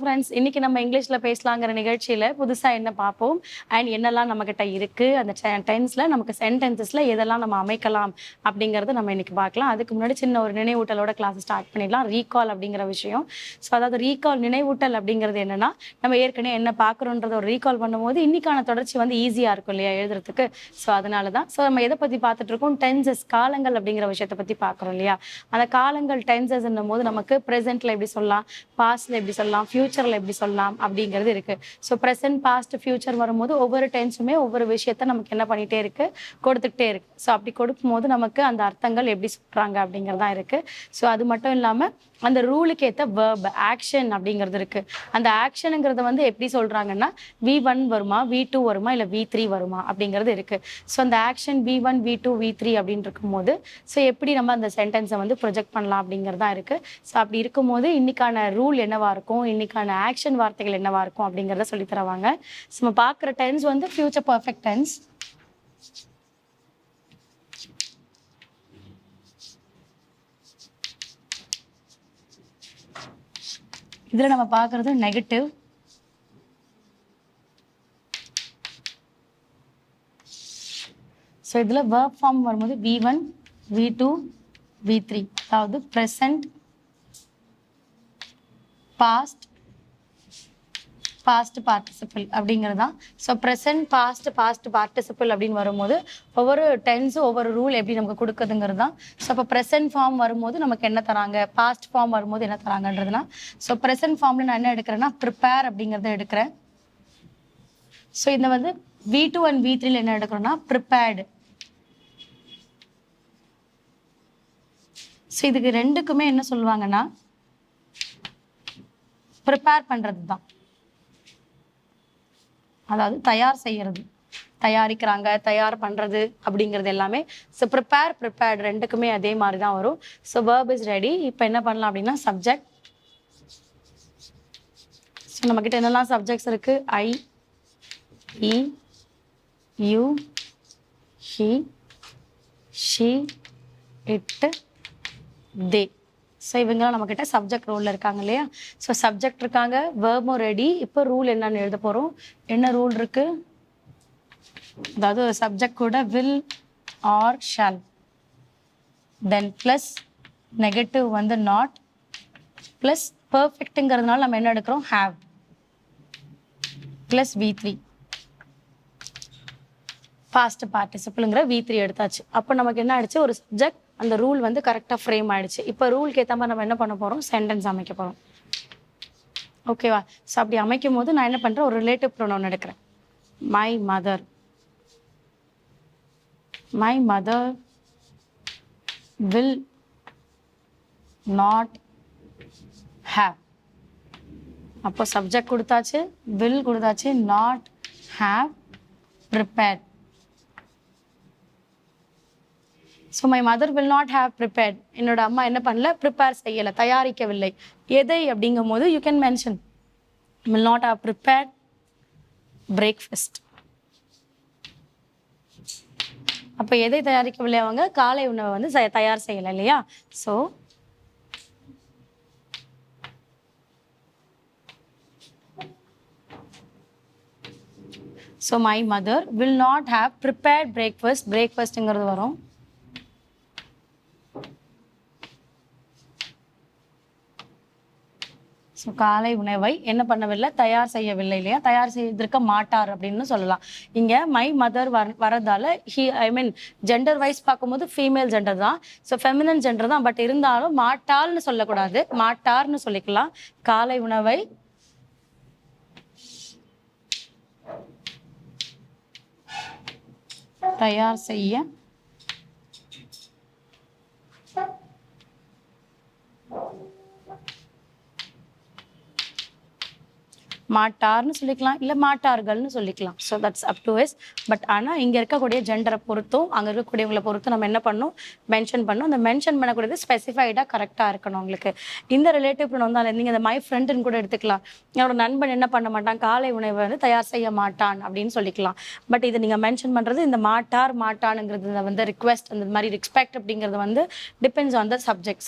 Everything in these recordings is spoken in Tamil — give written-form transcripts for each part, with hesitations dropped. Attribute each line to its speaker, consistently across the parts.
Speaker 1: ஃப்ரெண்ட்ஸ், இன்னைக்கு நம்ம இங்கிலீஷ்ல பேசலாங்கிற நிகழ்ச்சியில புதுசா என்ன பார்ப்போம் அண்ட் என்னெல்லாம் நம்மகிட்ட இருக்கு, அந்த டென்ஸ்ல நமக்கு சென்டென்சஸ்ல எதெல்லாம் நம்ம அமைக்கலாம் அப்படிங்கறத நம்ம இன்னைக்கு பார்க்கலாம். அதுக்கு முன்னாடி சின்ன ஒரு நினைவூட்டலோட கிளாஸ் ஸ்டார்ட் பண்ணிடலாம். ரீகால் அப்படிங்கிற விஷயம். ஸோ அதாவது ரீகால் நினைவூட்டல் அப்படிங்கிறது என்னன்னா, நம்ம ஏற்கனவே என்ன பார்க்குறோன்றத ஒரு ரீகால் பண்ணும்போது இன்னைக்கான தொடர்ச்சி வந்து ஈஸியா இருக்கும் இல்லையா எழுதுறதுக்கு. ஸோ அதனால தான். ஸோ நம்ம எதை பத்தி பார்த்துட்டு இருக்கோம், டென்சஸ் காலங்கள் அப்படிங்கிற விஷயத்தை பத்தி பார்க்குறோம் இல்லையா. அந்த காலங்கள் டென்சஸ் போது நமக்கு ப்ரெசென்ட்ல எப்படி சொல்லலாம், பாஸ்ட்ல எப்படி சொல்லலாம், ஃபியூச்சர்ல எப்படி சொல்லலாம் அப்படிங்கிறது இருக்கு. ஸோ ப்ரெசென்ட், பாஸ்ட், ஃபியூச்சர் வரும்போது ஒவ்வொரு டென்ஸுமே ஒவ்வொரு விஷயத்த நமக்கு என்ன பண்ணிட்டே இருக்கு, கொடுத்துக்கிட்டே இருக்கு. ஸோ அப்படி கொடுக்கும்போது நமக்கு அந்த அர்த்தங்கள் எப்படி சொல்றாங்க அப்படிங்கிறதா இருக்கு. ஸோ அது மட்டும் இல்லாம அந்த ரூலுக்கு ஏற்ற வேர்ப் ஆக்ஷன் அப்படிங்கிறது இருக்கு. அந்த ஆக்ஷனுங்கிறத வந்து எப்படி சொல்றாங்கன்னா V1 வருமா, V2 வருமா, இல்லை V3 வருமா அப்படிங்கிறது இருக்கு. ஸோ அந்த ஆக்ஷன் V1, V2, V3 அப்படின்னு இருக்கும்போது ஸோ எப்படி நம்ம அந்த சென்டென்ஸை வந்து ப்ரொஜெக்ட் பண்ணலாம் அப்படிங்கிறதா இருக்கு. ஸோ அப்படி இருக்கும்போது இன்னைக்கான ரூல் என்னவா இருக்கும், இன்னைக்கான ஆக்ஷன் வார்த்தைகள் என்னவா இருக்கும் அப்படிங்கிறத சொல்லி தருவாங்க. ஸோ நம்ம பார்க்குற டென்ஸ் வந்து ஃபியூச்சர் பர்ஃபெக்ட் டென்ஸ். இதுல நம்ம பார்க்கறது நெகட்டிவ். ஸோ இதில் வேர்ப் ஃபார்ம் வரும்போது V1, V2, V3, அதாவது ப்ரெசன்ட், பாஸ்ட், பாஸ்ட் பார்ட்டிசிபிள் அப்படிங்கிறது தான். So present, past, past participle அப்படின்னு வரும்போது ஒவ்வொரு டென்ஸும் ஒவ்வொரு ரூல் எப்படி நமக்கு கொடுக்குதுங்கிறது தான். ஸோ அப்போ ப்ரெசன்ட் ஃபார்ம் வரும்போது நமக்கு என்ன தராங்க, பாஸ்ட் ஃபார்ம் வரும்போது என்ன தராங்கன்றதுனா, ஸோ ப்ரெசன்ட் ஃபார்மில் நான் என்ன எடுக்கிறேன்னா ப்ரிப்பேர் அப்படிங்கிறத எடுக்கிறேன். ஸோ இந்த வந்து V2 அண்ட் V3 என்ன எடுக்கிறோன்னா ப்ரிப்பேர்டு. ஸோ இதுக்கு ரெண்டுக்குமே என்ன சொல்லுவாங்கன்னா ப்ரிப்பேர் பண்ணுறது தான், அதாவது தயார் செய்யறது, தயாரிக்கிறாங்க, தயார் பண்ணுறது அப்படிங்கிறது எல்லாமே. ஸோ ப்ரிப்பேர்ட் ரெண்டுக்குமே அதே மாதிரி தான் வரும். So verb is ready. இப்போ என்ன பண்ணலாம் அப்படின்னா சப்ஜெக்ட். ஸோ நம்மக்கிட்ட என்னெல்லாம் சப்ஜெக்ட்ஸ் இருக்குது, ஐ, இ, you, he, she, it, they. So இவங்கெல்லாம் நம்மக்கிட்ட சப்ஜெக்ட் ரோலில் இருக்காங்க இல்லையா. ஸோ சப்ஜெக்ட் இருக்காங்க, வேர்பும் ரெடி. இப்போ ரூல் என்னன்னு எழுத போகிறோம். என்ன ரூல் இருக்குது, அதாவது சப்ஜெக்ட் கூட will or shawl, then plus negative வந்து நாட், ப்ளஸ் பர்ஃபெக்ட்டுங்கிறதுனால நம்ம என்ன எடுக்கிறோம் have, plus V3, past பார்ட்டிசிபிள்ங்கிற V3 எடுத்தாச்சு. அப்போ நமக்கு என்ன ஆயிடுச்சு, ஒரு சப்ஜெக்ட் அந்த ரூல் வந்து கரெக்டாக ஃப்ரேம் ஆயிடுச்சு. இப்போ ரூலுக்கு ஏற்ற மாதிரி நம்ம என்ன பண்ண போகிறோம், சென்டென்ஸ் அமைக்க போகிறோம். ஓகேவா. ஸோ அப்படி அமைக்கும் போது நான் என்ன பண்ணுறேன், ஒரு ரிலேட்டிவ் ப்ரொனவுன் எடுக்கிறேன். My mother, my mother will not have. அப்போ சப்ஜெக்ட் கொடுத்தாச்சு, வில் கொடுத்தாச்சு, not, have, prepared. So my mother will not have prepared. என்னோட அம்மா என்ன பண்ணல, ப்ரிப்பேர் செய்யலை, தயாரிக்கவில்லை. எதை அப்படிங்கும் போது you can mention will not have prepared breakfast. அப்போ எதை தயாரிக்கவில்லை, அவங்க காலை உணவை வந்து தயார் செய்யலை இல்லையா. So my mother will not have prepared breakfast, பிரேக்ஃபாஸ்ட்டுங்கிறது வரும். ஸோ காலை உணவை என்ன பண்ணவில்லை, தயார் செய்யவில்லை இல்லையா, தயார் செய்திருக்க மாட்டார் அப்படின்னு சொல்லலாம். இங்கே மை மதர் வரதால ஜெண்டர் வைஸ் பார்க்கும்போது ஃபீமேல் ஜெண்டர் தான், ஸோ ஃபெமினன் ஜெண்டர் தான். பட் இருந்தாலும் மாட்டாள்னு சொல்லக்கூடாது, மாட்டார்னு சொல்லிக்கலாம். காலை உணவை தயார் செய்ய மாட்டார்னு சொல்லிக்கலாம், இல்லை மாட்டார்கள்னு சொல்லிக்கலாம். So that's up to is. But ஆனால் இங்கே இருக்கக்கூடிய ஜெண்டரை பொறுத்தும் அங்கே இருக்கக்கூடியவங்களை பொறுத்தும் நம்ம என்ன பண்ணணும், மென்ஷன் பண்ணணும். அந்த மென்ஷன் பண்ணக்கூடியது ஸ்பெசிஃபைடாக கரெக்டாக இருக்கணும் உங்களுக்கு. இந்த ரிலேட்டிவ் ப்ரொனவுன் தான். நீங்கள் இந்த மை ஃப்ரெண்டுன்னு கூட எடுத்துக்கலாம். என்னோட நண்பன் என்ன பண்ண மாட்டான், காலை உணவை வந்து தயார் செய்ய மாட்டான் அப்படின்னு சொல்லிக்கலாம். பட் இதை நீங்கள் மென்ஷன் பண்ணுறது இந்த மாட்டார் மாட்டானுங்கிறது வந்து ரிக்வெஸ்ட், அந்த மாதிரி ரிஸ்பெக்ட் அப்படிங்கிறது வந்து டிபெண்ட்ஸ் ஆன் த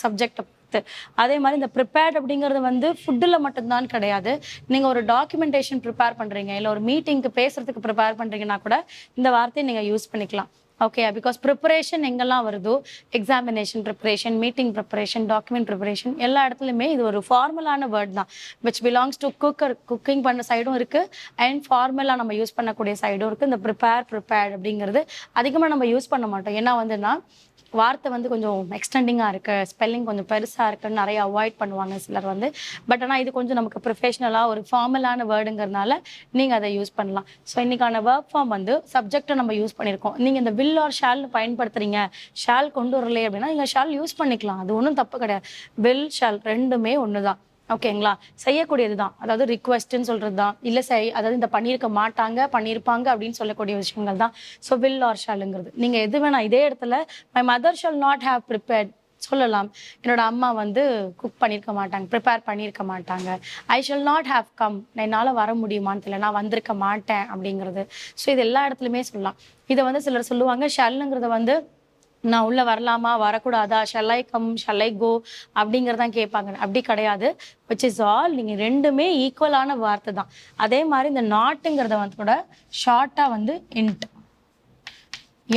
Speaker 1: சப்ஜெக்ட் சத்து. அதே மாதிரி இந்த ப்ரிப்பேர்ட் அப்படிங்கிறது வந்து ஃபுட்டில் மட்டும்தான் கிடையாது. நீங்கள் ஒரு டாக்குமெண்டேஷன் ப்ரிப்பேர் பண்ணுறீங்க, இல்லை ஒரு மீட்டிங்க்கு பேசுறதுக்கு ப்ரிப்பேர் பண்ணுறீங்கன்னா கூட இந்த வார்த்தையை நீங்கள் யூஸ் பண்ணிக்கலாம். ஓகே, பிகாஸ் ப்ரிப்பரேஷன் எங்கெல்லாம் வருதோ, examination preparation, meeting preparation, document preparation, எல்லா இடத்துலையுமே இது ஒரு ஃபார்மலான வேர்ட் தான், விச் பிலாங்ஸ் டு குக்கிங் பண்ண சைடும் இருக்குது அண்ட் ஃபார்மலாக நம்ம யூஸ் பண்ணக்கூடிய சைடும் இருக்குது. இந்த ப்ரிப்பேர்ட் அப்படிங்கிறது அதிகமாக நம்ம யூஸ் பண்ண மாட்டோம். ஏன்னா வந்துன்னா வார்த்தை வந்து கொஞ்சம் எக்ஸ்டெண்டிங்காக இருக்குது, ஸ்பெல்லிங் கொஞ்சம் பெருசாக இருக்குன்னு நிறைய அவாய்ட் பண்ணுவாங்க சிலர் வந்து. பட் ஆனால் இது கொஞ்சம் நமக்கு ப்ரொஃபஷ்னலாக ஒரு ஃபார்மலான வேர்டுங்கிறதுனால நீங்கள் அதை யூஸ் பண்ணலாம். ஸோ இன்றைக்கான வேர்ப் ஃபார்ம் வந்து சப்ஜெக்டை நம்ம யூஸ் பண்ணியிருக்கோம். நீங்கள் இந்த வில் ஆர் ஷால்னு பயன்படுத்துறீங்க, ஷால் கொண்டு வரலையே அப்படின்னா நீங்கள் ஷால் யூஸ் பண்ணிக்கலாம், அது ஒன்றும் தப்பு கிடையாது. வில் ஷால் ரெண்டுமே ஒன்று தான். ஓகேங்களா, செய்யக்கூடியது தான், அதாவது ரிக்வெஸ்ட்ன்னு சொல்கிறது தான், இல்லை அதாவது இந்த பண்ணியிருக்க மாட்டாங்க பண்ணியிருப்பாங்க அப்படின்னு சொல்லக்கூடிய விஷயங்கள் தான். ஸோ வில் ஆர் ஷாலுங்கிறது நீங்கள் எது வேணா இதே இடத்துல my mother shawl not have prepared சொல்லலாம். என்னோட அம்மா வந்து குக் பண்ணியிருக்க மாட்டாங்க, ப்ரிப்பேர் பண்ணியிருக்க மாட்டாங்க. I shall not have come, என்னால் வர முடியுமான்னு தெரியல, நான் வந்திருக்க மாட்டேன் அப்படிங்கிறது. ஸோ இது எல்லா இடத்துலையுமே சொல்லலாம். இதை வந்து சிலர் சொல்லுவாங்க ஷல்லுங்கிறத வந்து நான் உள்ள வரலாமா வரக்கூடாதா, shall I come shall I go அப்படிங்கிறதான் கேட்பாங்க. அப்படி கிடையாது, விச் இஸ் ஆல் நீங்கள் ரெண்டுமே ஈக்குவலான வார்த்தை தான். அதே மாதிரி இந்த நாட்டுங்கிறத வந்து கூட ஷார்ட்டாக வந்து இன்ட்,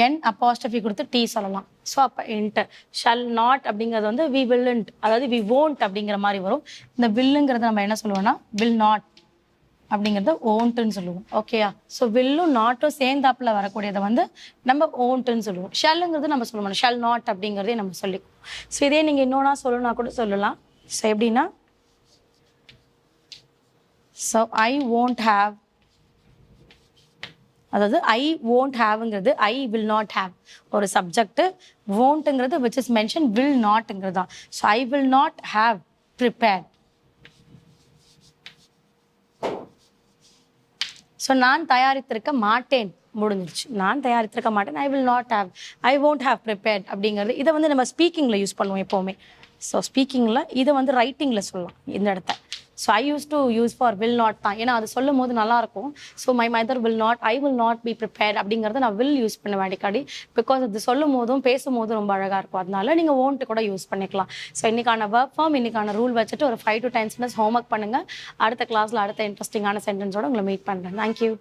Speaker 1: என் அப்போஸ்டஃபி கொடுத்து டி சொல்லலாம். ஸோ அப்போ இன்ட். ஷல் நாட் அப்படிங்கிறது வந்து வி வில்ன்ட், அதாவது வி வோன்ட் அப்படிங்கிற மாதிரி வரும். இந்த வில்லுங்கிறத நம்ம என்ன சொல்லுவோம்னா வில் நாட் அப்படிங்கிறத ஓன்ட்டுன்னு சொல்லுவோம். ஓகேயா, ஸோ வில்லும் நாட்டும் சேர்ந்தாப்பில் வரக்கூடியதை வந்து நம்ம ஓன்ட்டுன்னு சொல்லுவோம். ஷல்லுங்கிறது நம்ம சொல்லுவோம், ஷல் நாட் அப்படிங்கிறதே நம்ம சொல்லிக்குவோம். ஸோ இதே நீங்கள் இன்னொன்னா சொல்லணும்னா கூட சொல்லலாம். ஸோ எப்படின்னா, ஸோ ஐ ஓன்ட் ஹாவ், அதாவது ஐ ஓன்ட் ஹாவ்ங்கிறது ஐ வில் நாட் ஹாவ் ஒரு சப்ஜெக்ட், ஓன்ட்டுங்கிறது விச் இஸ் மென்ஷன், வில் நாட்ங்கிறது தான். So I will not have prepared. So நான் தயாரித்திருக்க மாட்டேன் முடிஞ்சிருச்சு, நான் தயாரித்திருக்க மாட்டேன், I will not have, I won't have prepared அப்படிங்கிறது. இதை வந்து நம்ம ஸ்பீக்கிங்கில் யூஸ் பண்ணுவோம் எப்போவுமே. ஸோ ஸ்பீக்கிங்கில் இதை வந்து ரைட்டிங்கில் சொல்லலாம் இந்த இடத்த. So I use to use for will not தான், ஏன்னா அது சொல்லும் போது நல்லாயிருக்கும். So my mother will not, I will not be prepared அப்படிங்கிறத நான் வில் யூஸ் பண்ணுவேன் அடிக்கடி, பிகாஸ் அது சொல்லும் போதும் பேசும் போதும் ரொம்ப அழகாக இருக்கும். அதனால நீங்கள் ஓன்ட்டு கூட யூஸ் பண்ணிக்கலாம். ஸோ இன்றைக்கான ஒர்க் ஃபார்ம், இன்றைக்கான ரூல் வச்சுட்டு ஒரு 5 to 10 minutes ஹோம்ஒர்க் பண்ணுங்கள். அடுத்த கிளாஸில் அடுத்த இன்ட்ரெஸ்டிங்கான சென்டென்ஸோடு உங்களை மீட் பண்ணுறேன். தேங்க்யூ.